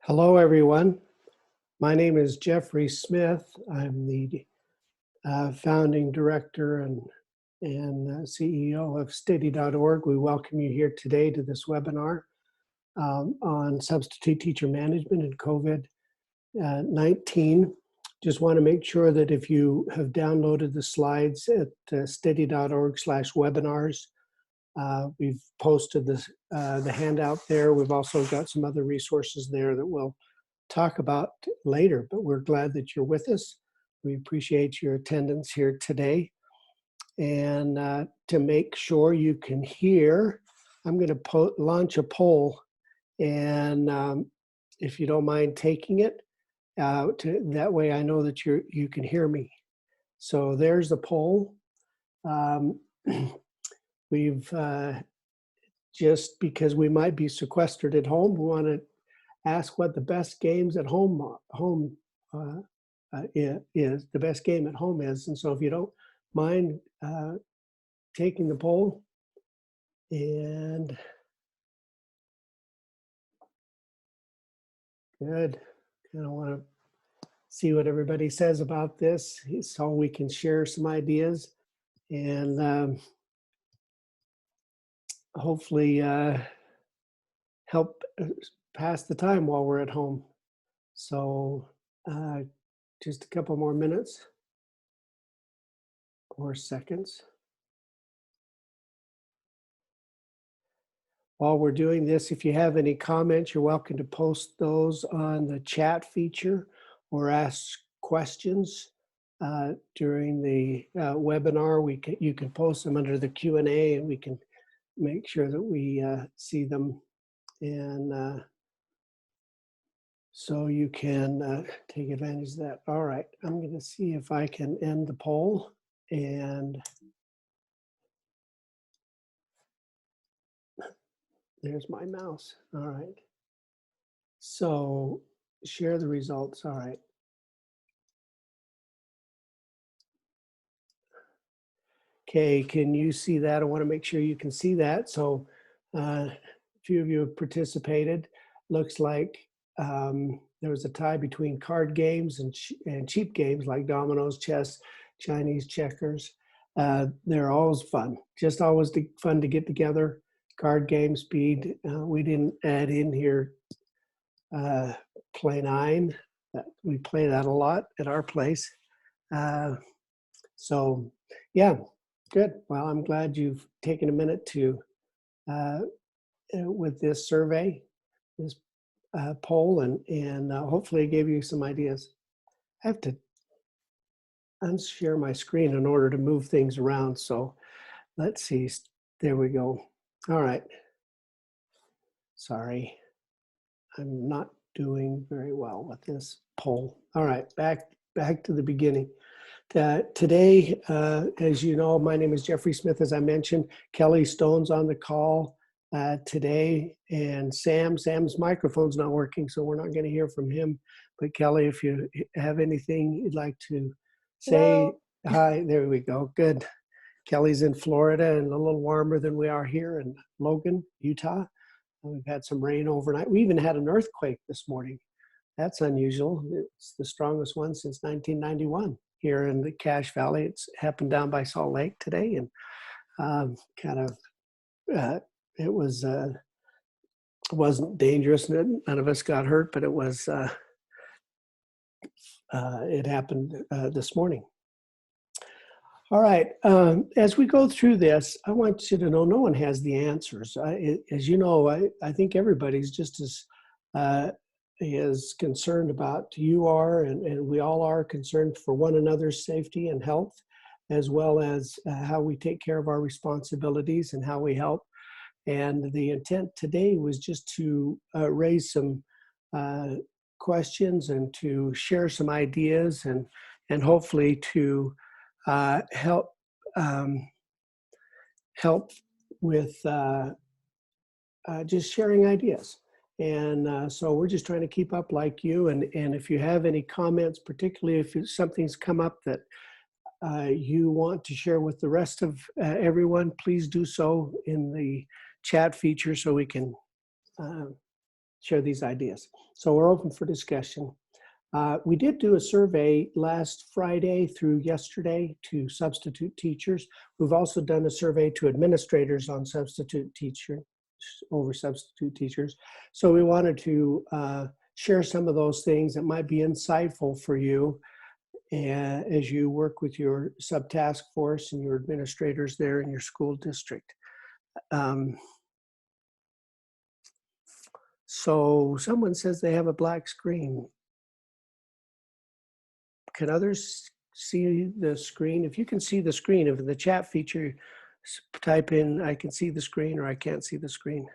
Hello, everyone. My name is Jeffrey Smith. I'm the founding director and CEO of Steady.org. We welcome you here today to this webinar on substitute teacher management and COVID-19. Just want to make sure that if you have downloaded the slides at steady.org/webinars, we've posted the handout there. We've also got some other resources there that we'll talk about later, but we're glad that you're with us. We appreciate your attendance here today. And to make sure you can hear, I'm going to launch a poll, and if you don't mind taking it, that way I know that you can hear me. So there's the poll. We've just because we might be sequestered at home, we want to ask what the best games at home is. The best game at home is, and so if you don't mind taking the poll, and good. Kind of want to see what everybody says about this, so we can share some ideas and hopefully help pass the time while we're at home. So just a couple more minutes or seconds. While we're doing this, if you have any comments, you're welcome to post those on the chat feature or ask questions during the webinar. You can post them under the Q&A, and we can make sure that we see them, and so you can take advantage of that. All right, I'm going to see if I can end the poll, and there's my mouse. All right, so share the results. All right. Okay, can you see that? I want to make sure you can see that. So a few of you have participated. Looks like there was a tie between card games and cheap games like dominoes, chess, Chinese checkers. They're always fun, just always fun to get together. Card game speed. We didn't add in here play 9. We play that a lot at our place. So yeah. Good. Well, I'm glad you've taken a minute to, with this survey, this poll, and hopefully it gave you some ideas. I have to unshare my screen in order to move things around. So let's see. There we go. All right. Sorry. I'm not doing very well with this poll. All right. Back to the beginning. Today, as you know, my name is Jeffrey Smith, as I mentioned. Kelly Stone's on the call today, and Sam's microphone's not working, so we're not going to hear from him. But Kelly, if you have anything you'd like to say. Hello. Hi, there we go. Good. Kelly's in Florida and a little warmer than we are here in Logan, Utah. We've had some rain overnight. We even had an earthquake this morning. That's unusual. It's the strongest one since 1991. Here in the Cache Valley. It's happened down by Salt Lake today, and it wasn't dangerous. None of us got hurt, but it happened this morning. All right, as we go through this, I want you to know no one has the answers. As you know, I think everybody's just as concerned about you are, and we all are concerned for one another's safety and health, as well as how we take care of our responsibilities and how we help. And the intent today was just to raise some questions and to share some ideas and hopefully to help with just sharing ideas. And so we're just trying to keep up like you. And if you have any comments, particularly if something's come up that you want to share with the rest of everyone, please do so in the chat feature so we can share these ideas. So we're open for discussion. We did do a survey last Friday through yesterday to substitute teachers. We've also done a survey to administrators on substitute teachers. So we wanted to share some of those things that might be insightful for you as you work with your sub-task force and your administrators there in your school district. So someone says they have a black screen. Can others see the screen? If you can see the screen, if in the chat feature, type in, I can see the screen or I can't see the screen.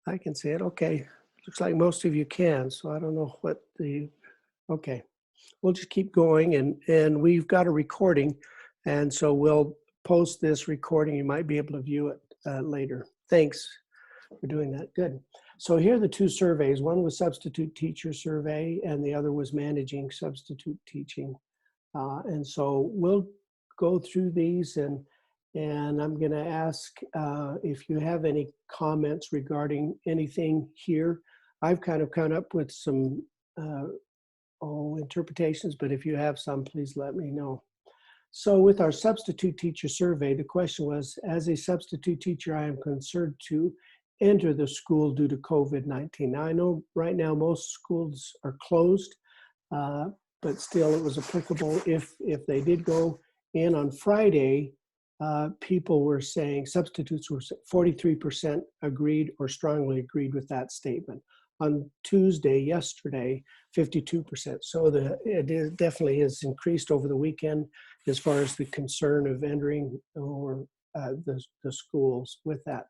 I can see it, okay. Looks like most of you can, so I don't know what okay. We'll just keep going and we've got a recording. And so we'll post this recording. You might be able to view it later. Thanks for doing that, good. So here are the two surveys. One was substitute teacher survey and the other was managing substitute teaching. And so we'll go through these and I'm gonna ask if you have any comments regarding anything here. I've kind of come up with some interpretations, but if you have some, please let me know. So with our substitute teacher survey, the question was, as a substitute teacher, I am concerned to enter the school due to COVID-19. Now I know right now most schools are closed, but still it was applicable if they did go in on Friday. People were saying, substitutes were 43% agreed or strongly agreed with that statement. On Tuesday, yesterday, 52%. So it definitely has increased over the weekend as far as the concern of entering or the schools with that.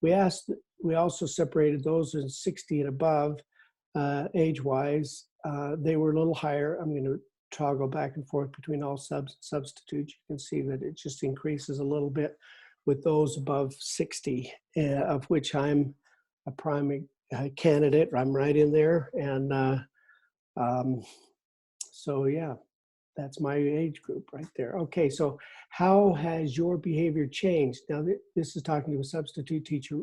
We also separated those in 60 and above age-wise. They were a little higher. I'm going to toggle back and forth between all substitutes. You can see that it just increases a little bit with those above 60, of which I'm a prime candidate. I'm right in there. And so yeah, that's my age group right there. Okay, so how has your behavior changed? Now this is talking to a substitute teacher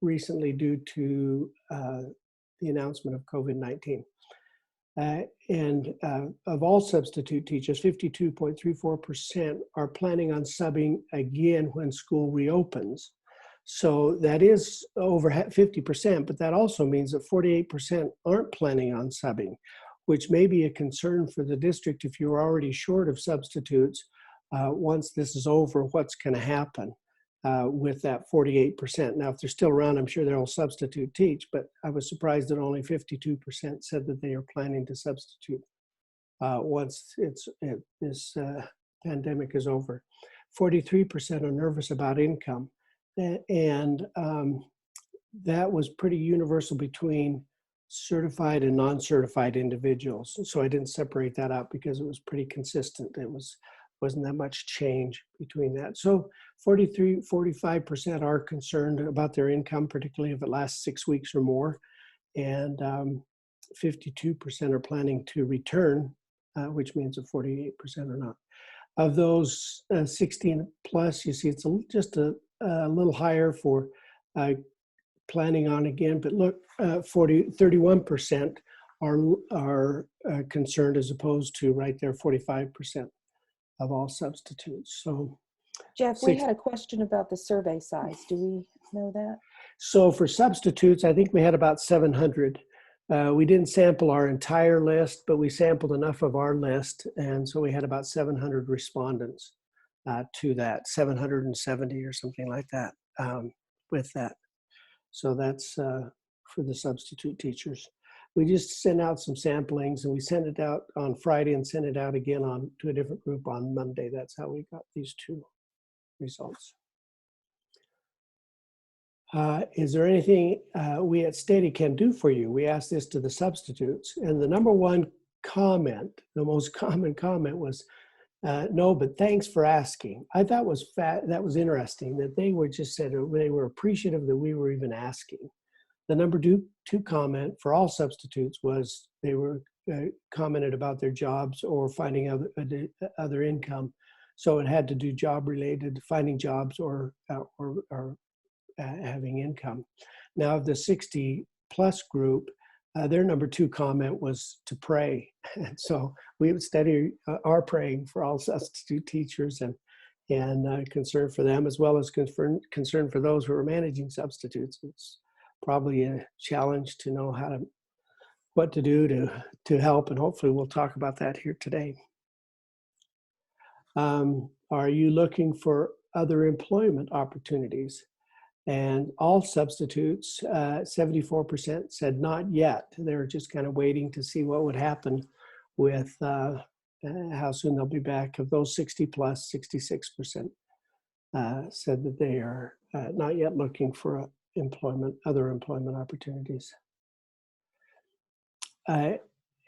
recently due to the announcement of COVID-19. And of all substitute teachers, 52.34% are planning on subbing again when school reopens. So that is over 50%, but that also means that 48% aren't planning on subbing, which may be a concern for the district if you're already short of substitutes. Once this is over, what's going to happen with that 48%? Now, if they're still around, I'm sure they'll substitute teach, but I was surprised that only 52% said that they are planning to substitute once this pandemic is over. 43% are nervous about income. And that was pretty universal between certified and non-certified individuals. So I didn't separate that out because it was pretty consistent. It wasn't that much change between that. So 45% are concerned about their income, particularly if it lasts 6 weeks or more. And 52% are planning to return, which means that 48% are not. Of those 16 plus, you see it's just a little higher for planning on again, but look, 31% are concerned as opposed to right there 45% of all substitutes. So Jeff, we had a question about the survey size. Do we know that? So for substitutes, I think we had about 700. We didn't sample our entire list, but we sampled enough of our list. And so we had about 700 respondents to that, 770 or something like that with that. So that's for the substitute teachers. We just sent out some samplings and we sent it out on Friday and sent it out again to a different group on Monday. That's how we got these two results. Is there anything we at Steady can do for you? We asked this to the substitutes, and the number one comment, the most common comment was, no, but thanks for asking. I thought that was interesting that they were just said they were appreciative that we were even asking. The number two comment for all substitutes was they were commented about their jobs or finding other income So it had to do job related, finding jobs or having income. Now of the 60 plus group, their number 2 comment was to pray. And so we would study our praying for all substitute teachers and concern for them, as well as concern for those who are managing substitutes. It's probably a challenge to know what to do to help, and hopefully we'll talk about that here today. Are you looking for other employment opportunities? And all substitutes, 74% said not yet. They're just kind of waiting to see what would happen with how soon they'll be back. Of those 60 plus, 66% said that they are not yet looking for other employment opportunities.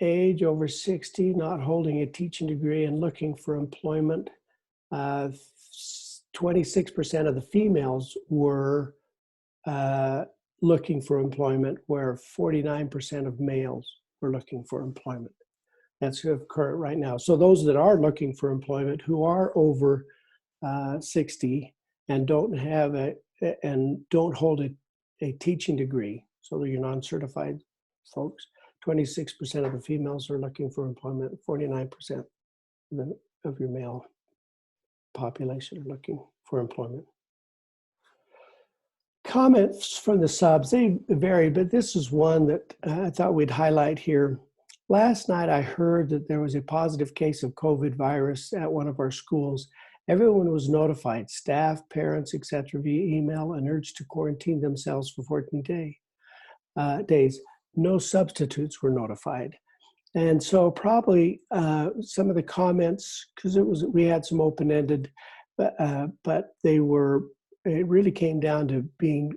Age over 60, not holding a teaching degree and looking for employment. 26% of the females were looking for employment, where 49% of males were looking for employment. That's current right now. So those that are looking for employment who are over 60 and don't hold a teaching degree, so you're non-certified folks, 26% of the females are looking for employment, 49% of your male population are looking for employment. Comments from the subs, they vary, but this is one that I thought we'd highlight here. Last night I heard that there was a positive case of COVID virus at one of our schools. Everyone was notified, staff, parents, etc., via email, and urged to quarantine themselves for 14 days. No substitutes were notified. And so probably some of the comments, because we had some open-ended, but it really came down to being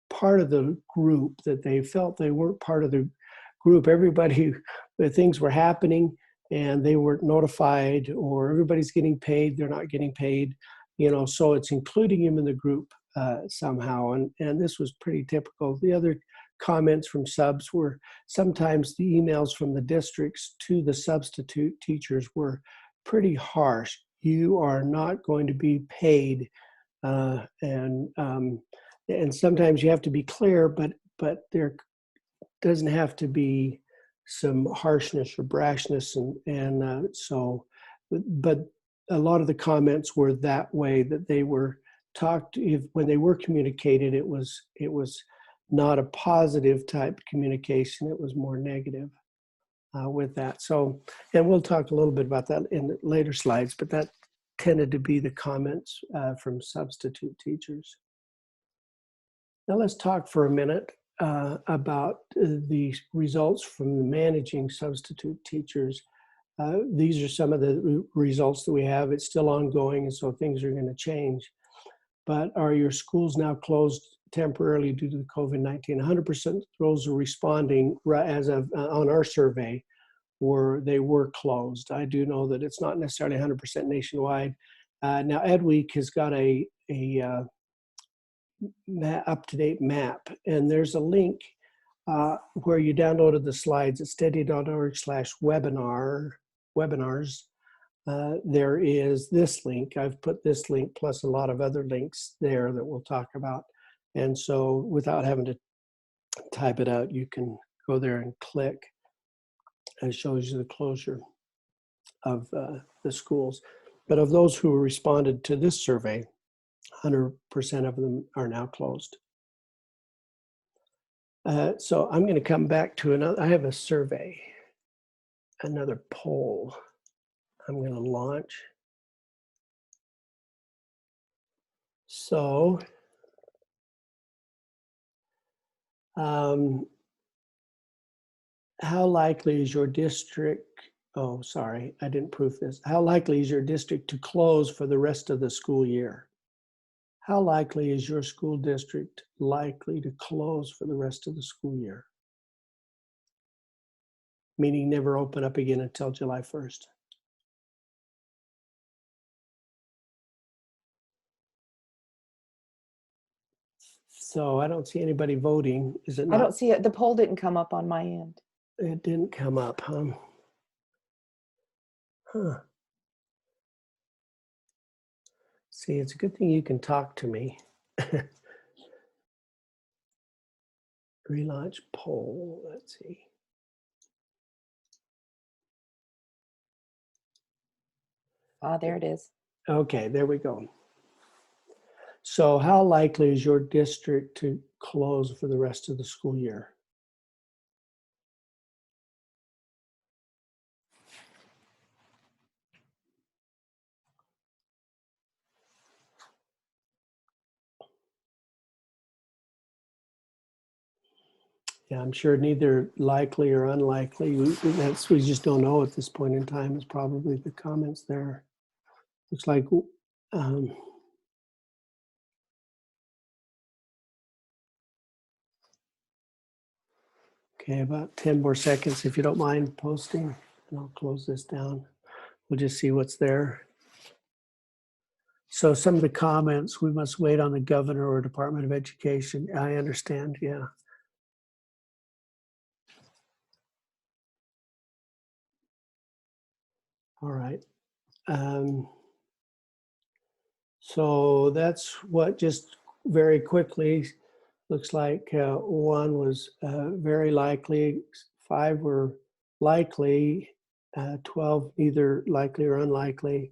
part of the group, that they felt they weren't part of the group. Everybody, things were happening and they weren't notified, or everybody's getting paid, they're not getting paid, so it's including them in the group somehow. And this was pretty typical. The other comments from subs were sometimes the emails from the districts to the substitute teachers were pretty harsh. You are not going to be paid. And sometimes you have to be clear, but there doesn't have to be some harshness or brashness, but a lot of the comments were that way, that they were when they were communicated, it was not a positive type communication. It was more negative with that. So, and we'll talk a little bit about that in the later slides, but that tended to be the comments from substitute teachers. Now let's talk for a minute about the results from the managing substitute teachers. These are some of the results that we have. It's still ongoing, and so things are going to change. But are your schools now closed temporarily due to the COVID-19? 100% those are responding as of on our survey, they were closed. I do know that it's not necessarily 100% nationwide. Now EdWeek has got a up-to-date map, and there's a link where you downloaded the slides at steady.org/webinars. There is this link. I've put this link plus a lot of other links there that we'll talk about. And so without having to type it out, you can go there and click, and it shows you the closure of the schools. But of those who responded to this survey, 100% of them are now closed. So I'm going to come back to another. I have a survey, another poll I'm going to launch. So how likely is your district, oh, sorry, I didn't proof this. How likely is your district to close for the rest of the school year? How likely is your school district likely to close for the rest of the school year? Meaning never open up again until July 1st. So I don't see anybody voting. Is it not? I don't see it. The poll didn't come up on my end. It didn't come up, huh? See, it's a good thing you can talk to me. Relaunch poll. Let's see. Ah, there it is. Okay, there we go. So how likely is your district to close for the rest of the school year? Yeah, I'm sure neither likely or unlikely. We just don't know at this point in time is probably the comments there. Looks like um, okay, about 10 more seconds if you don't mind posting, and I'll close this down. We'll just see what's there. So some of the comments, we must wait on the governor or Department of Education. I understand, yeah. All right. So that's what, just very quickly, looks like one was very likely, 5 were likely, 12 either likely or unlikely,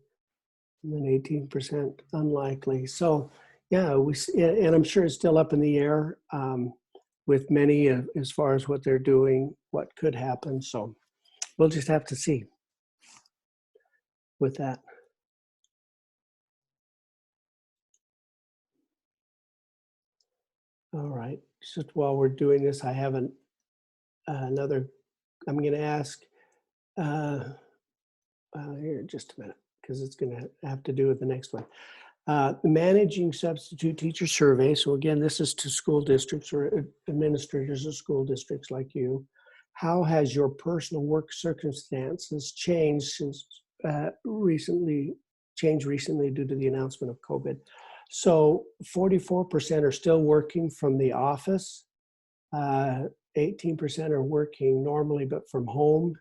and then 18% unlikely. So yeah, and I'm sure it's still up in the air with many as far as what they're doing, what could happen. So we'll just have to see with that. All right, just while we're doing this, I have another, I'm going to ask here just a minute, because it's going to have to do with the next one. Managing substitute teacher survey. So again, this is to school districts or administrators of school districts like you. How has your personal work circumstances changed since recently due to the announcement of COVID? So 44% are still working from the office. 18% are working normally, but from home.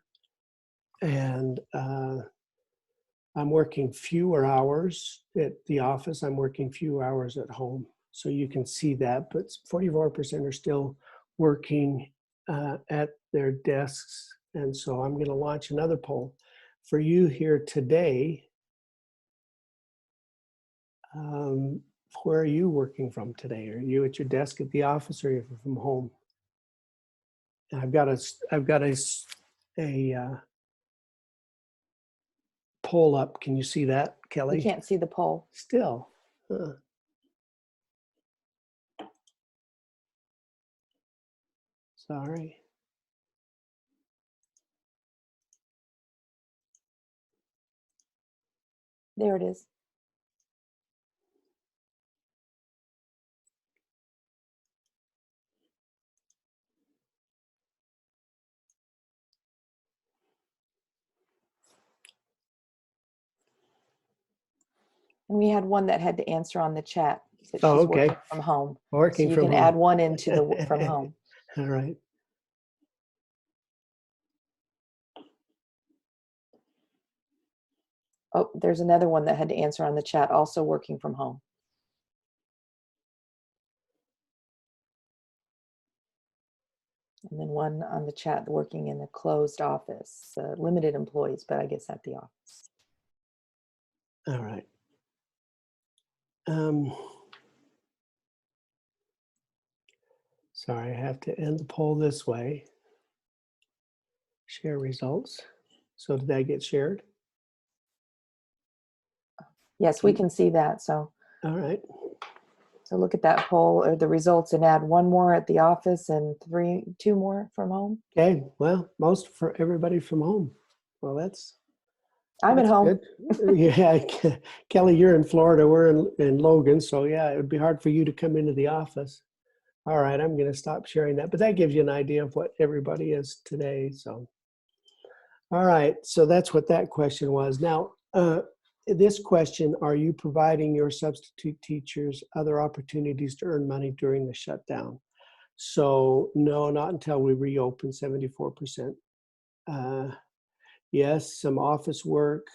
And I'm working fewer hours at the office. I'm working fewer hours at home. So you can see that, but 44% are still working at their desks. And so I'm going to launch another poll for you here today. Where are you working from today? Are you at your desk at the office, or are you from home? And I've got a poll up. Can you see that, Kelly? We can't see the poll. Still. Sorry. There it is. And we had one that had to answer on the chat that she's Oh, okay. working from home. Working So you from can home. add one into the from home. All right. Oh, there's another one that had to answer on the chat, also working from home. And then one on the chat working in the closed office, limited employees, but I guess at the office. All right. Sorry, I have to end the poll this way. Share results. So did that get shared? Yes, we can see that. So, all right. So look at that poll or the results and add one more at the office and two more from home. Okay. Well, most for everybody from home. Well, I'm at home. Good. Yeah, Kelly, you're in Florida. We're in Logan. So yeah, it would be hard for you to come into the office. All right, I'm going to stop sharing that, but that gives you an idea of what everybody is today. So, all right, so that's what that question was. Now, this question, are you providing your substitute teachers other opportunities to earn money during the shutdown? So no, not until we reopen, 74%. Yes, some office work,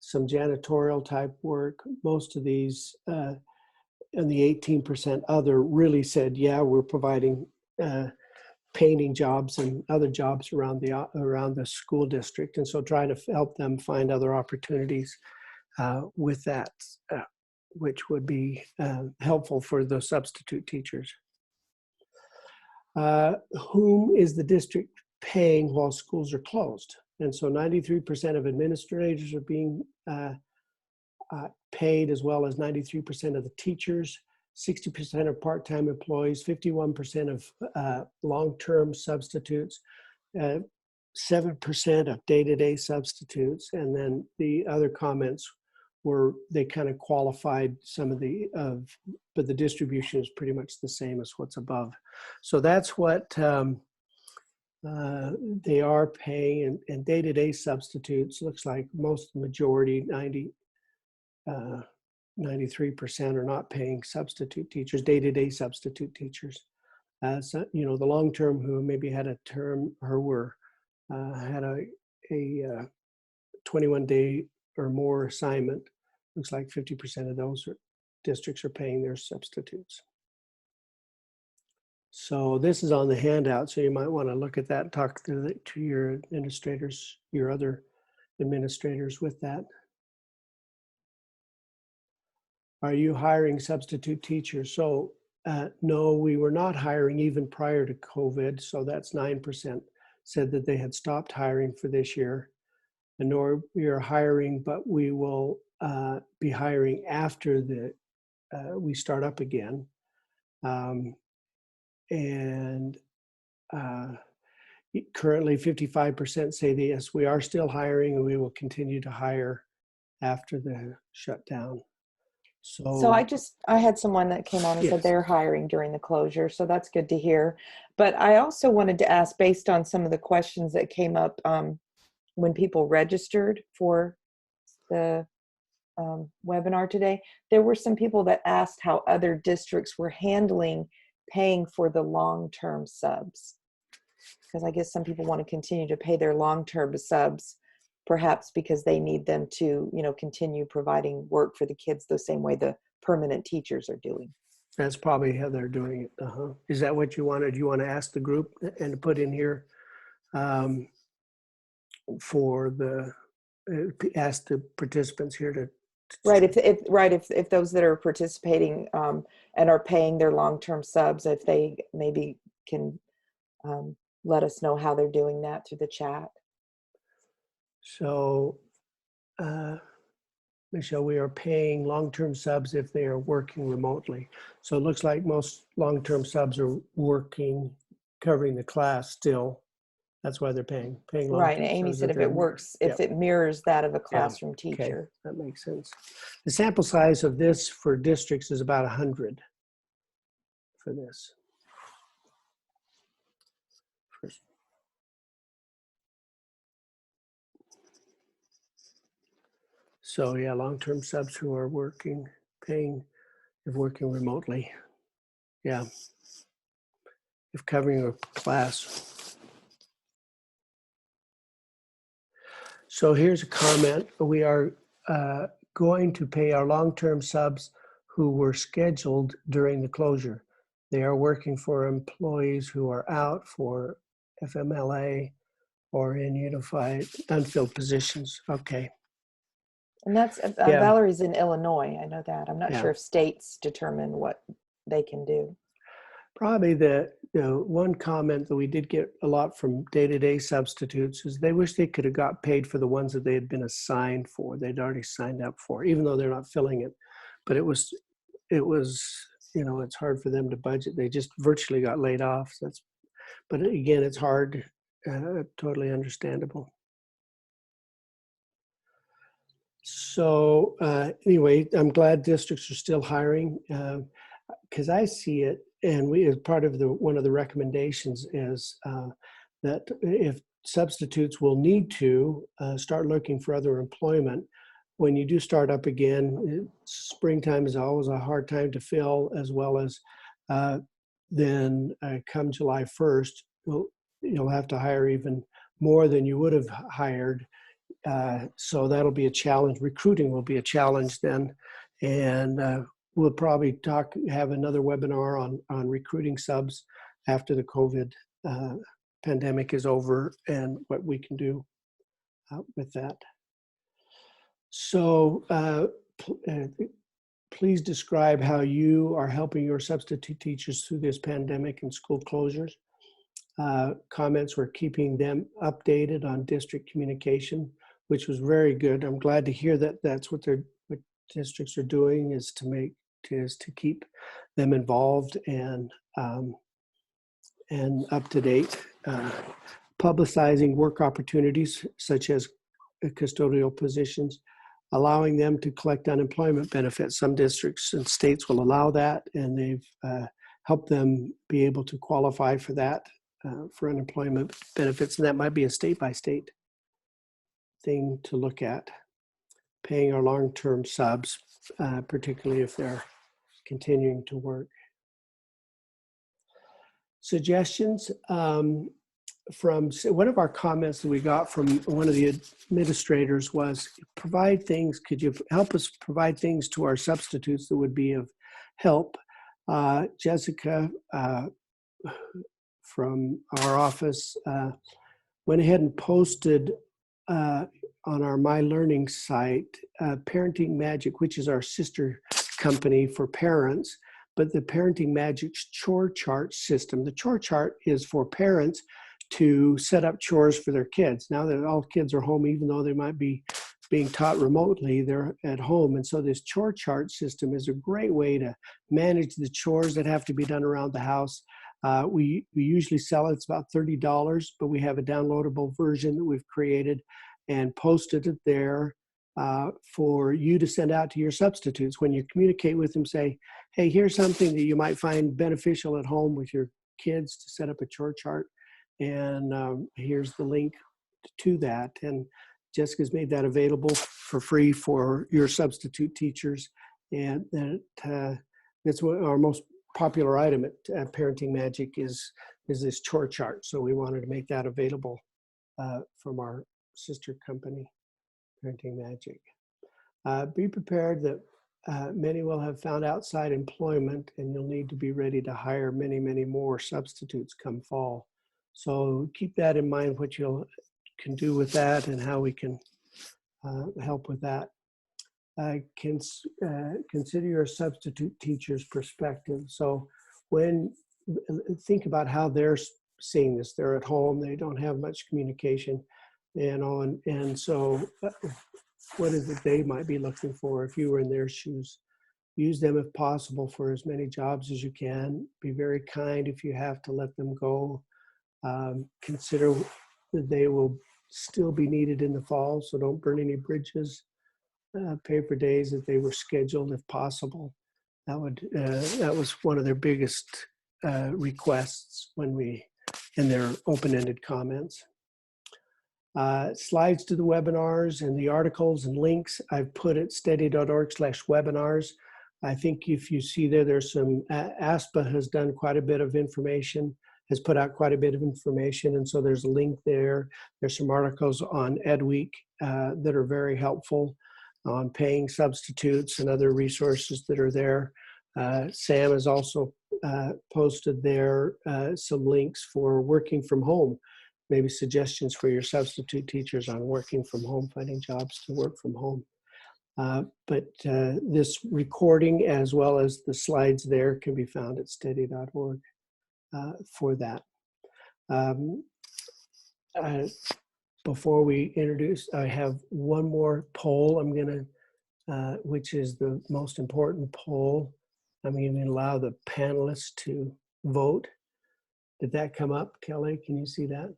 some janitorial type work. Most of these, and the 18% other really said, yeah, we're providing painting jobs and other jobs around the school district. And so trying to help them find other opportunities with that, which would be helpful for the substitute teachers. Whom is the district paying while schools are closed? And so 93% of administrators are being paid, as well as 93% of the teachers, 60% of part-time employees, 51% of long-term substitutes, 7% of day-to-day substitutes, and then the other comments were, they kind of qualified some of but the distribution is pretty much the same as what's above. So that's what they are paying, and day-to-day substitutes looks like majority, 93% are not paying substitute teachers, day-to-day substitute teachers. So, you know, the long-term who maybe had a term or had a 21-day or more assignment, looks like 50% of those districts are paying their substitutes. So this is on the handout, so you might want to look at that and talk to your administrators, your other administrators with that. Are you hiring substitute teachers? So no, we were not hiring even prior to COVID. So that's 9% said that they had stopped hiring for this year. And nor we are hiring, but we will be hiring after we start up again. And currently 55% say that yes, we are still hiring, and we will continue to hire after the shutdown. So I had someone that came on and said Yes. they're hiring during the closure. So that's good to hear. But I also wanted to ask, based on some of the questions that came up when people registered for the webinar today, there were some people that asked how other districts were handling paying for the long-term subs. Because I guess some people want to continue to pay their long-term subs, perhaps because they need them to, you know, continue providing work for the kids the same way the permanent teachers are doing. That's probably how they're doing it. Is that what you wanted? You want to ask the group and put in here for ask the participants here to. Right. If those that are participating and are paying their long-term subs, if they maybe can let us know how they're doing that through the chat. So, Michelle, we are paying long-term subs if they are working remotely. So it looks like most long-term subs are working, covering the class still. That's why they're paying long-term. Right. And Amy said if it works, if it mirrors that of a classroom teacher. Okay, that makes sense. The sample size of this for districts is about 100 for this. So yeah, long-term subs who are working, paying, if working remotely. Yeah. If covering a class. So here's a comment. We are going to pay our long-term subs who were scheduled during the closure. They are working for employees who are out for FMLA or in unified unfilled positions. Okay. And that's Valerie's in Illinois. I know that. I'm not sure if states determine what they can do. Probably the one comment that we did get a lot from day-to-day substitutes is they wish they could have got paid for the ones that they had been assigned for. They'd already signed up for, even though they're not filling it. But it was, you know, it's hard for them to budget. They just virtually got laid off. So but again, it's hard, totally understandable. So anyway, I'm glad districts are still hiring because I see it, and we, as part of one of the recommendations is that if substitutes will need to start looking for other employment, when you do start up again, springtime is always a hard time to fill, as well as then come July 1st, you'll have to hire even more than you would have hired So that'll be a challenge. Recruiting will be a challenge then. And we'll probably have another webinar on recruiting subs after the COVID pandemic is over and what we can do with that. So please describe how you are helping your substitute teachers through this pandemic and school closures. Comments were keeping them updated on district communication, which was very good. I'm glad to hear that that's what districts are doing, is to keep them involved and up to date. Publicizing work opportunities such as custodial positions, allowing them to collect unemployment benefits. Some districts and states will allow that, and they've helped them be able to qualify for that, for unemployment benefits, and that might be a state-by-state thing to look at. Paying our long-term subs, particularly if they're continuing to work. Suggestions. From one of our comments that we got from one of the administrators was, could you help us provide things to our substitutes that would be of help? Jessica from our office went ahead and posted on our My Learning site, Parenting Magic, which is our sister company for parents, but the Parenting Magic's chore chart system. The chore chart is for parents to set up chores for their kids. Now that all kids are home, even though they might be being taught remotely, they're at home. And so this chore chart system is a great way to manage the chores that have to be done around the house. We usually sell it. It's about $30, but we have a downloadable version that we've created and posted it there for you to send out to your substitutes. When you communicate with them, say, hey, here's something that you might find beneficial at home with your kids to set up a chore chart. And here's the link to that. And Jessica's made that available for free for your substitute teachers. And that's what our most popular item at Parenting Magic is this chore chart. So we wanted to make that available from our sister company, Parenting Magic. Be prepared that many will have found outside employment, and you'll need to be ready to hire many, many more substitutes come fall. So keep that in mind, what you can do with that and how we can help with that. Consider your substitute teacher's perspective. So think about how they're seeing this. They're at home, they don't have much communication, and so what is it they might be looking for if you were in their shoes? Use them if possible for as many jobs as you can. Be very kind if you have to let them go. Consider that they will still be needed in the fall, so don't burn any bridges. Pay for days that they were scheduled if possible. That was one of their biggest requests in their open-ended comments. Slides to the webinars and the articles and links I've put at steady.org/webinars. I think if you see there's some, ASPA has done quite a bit of information, has put out quite a bit of information, and so there's a link there. There's some articles on EdWeek that are very helpful on paying substitutes and other resources that are there. Sam has also posted there some links for working from home, maybe suggestions for your substitute teachers on working from home, finding jobs to work from home. But this recording, as well as the slides there, can be found at steady.org for that. Before we introduce, I have one more poll I'm going to, which is the most important poll. I'm going to allow the panelists to vote. Did that come up, Kelly? Can you see that?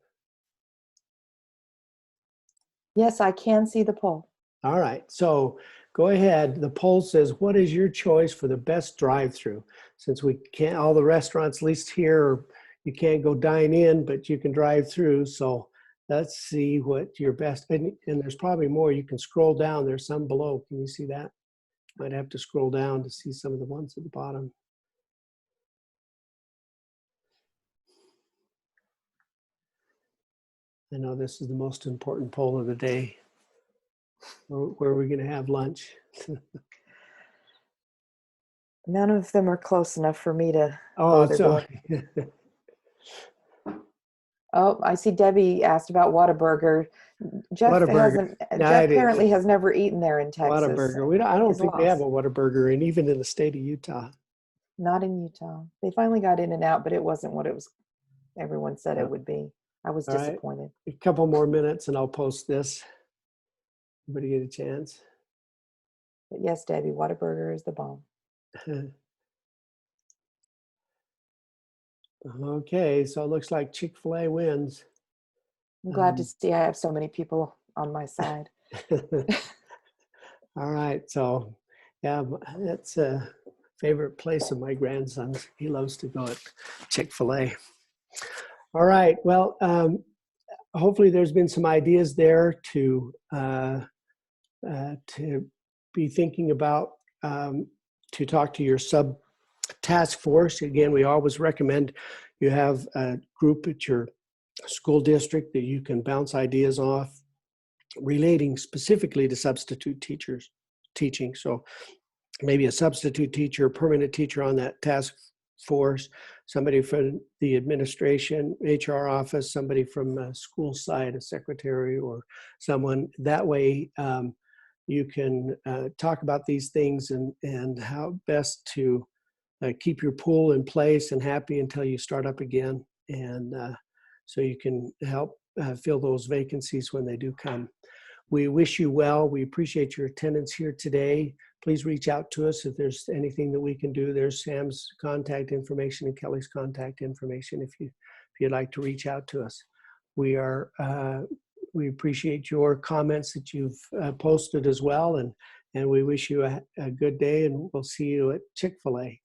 Yes, I can see the poll. All right, so go ahead. The poll says, what is your choice for the best drive-through? Since we can't, all the restaurants, at least here, you can't go dine in, but you can drive through. So let's see what your best, and there's probably more. You can scroll down. There's some below. Can you see that? Might have to scroll down to see some of the ones at the bottom. I know this is the most important poll of the day. Where are we going to have lunch? None of them are close enough for me to Oh, bother so going. Oh, I see Debbie asked about Whataburger. Jeff Whataburger. hasn't, Yeah, Jeff it is. apparently has never eaten there in Texas. Whataburger. I don't His think they have a loss. Whataburger, and even in the state of Utah. Not in Utah. They finally got In and Out, but it wasn't what it was. Everyone said Uh, it would be. I was all right. disappointed. A couple more minutes and I'll post this. Everybody get a chance. But yes, Debbie, Whataburger is the bomb. Okay, so it looks like Chick-fil-A wins. I'm glad to see I have so many people on my side. All right, so yeah, that's a favorite place of my grandson's. He loves to go at Chick-fil-A. All right, well, hopefully there's been some ideas there to be thinking about, to talk to your sub task force. Again, we always recommend you have a group at your school district that you can bounce ideas off relating specifically to substitute teachers teaching. So maybe a substitute teacher, permanent teacher on that task force, somebody from the administration, HR office, somebody from the school side, a secretary or someone. That way you can talk about these things and how best to keep your pool in place and happy until you start up again. And so you can help fill those vacancies when they do come. We wish you well. We appreciate your attendance here today. Please reach out to us if there's anything that we can do. There's Sam's contact information and Kelly's contact information if you'd like to reach out to us. We appreciate your comments that you've posted as well, and we wish you a good day, and we'll see you at Chick-fil-A.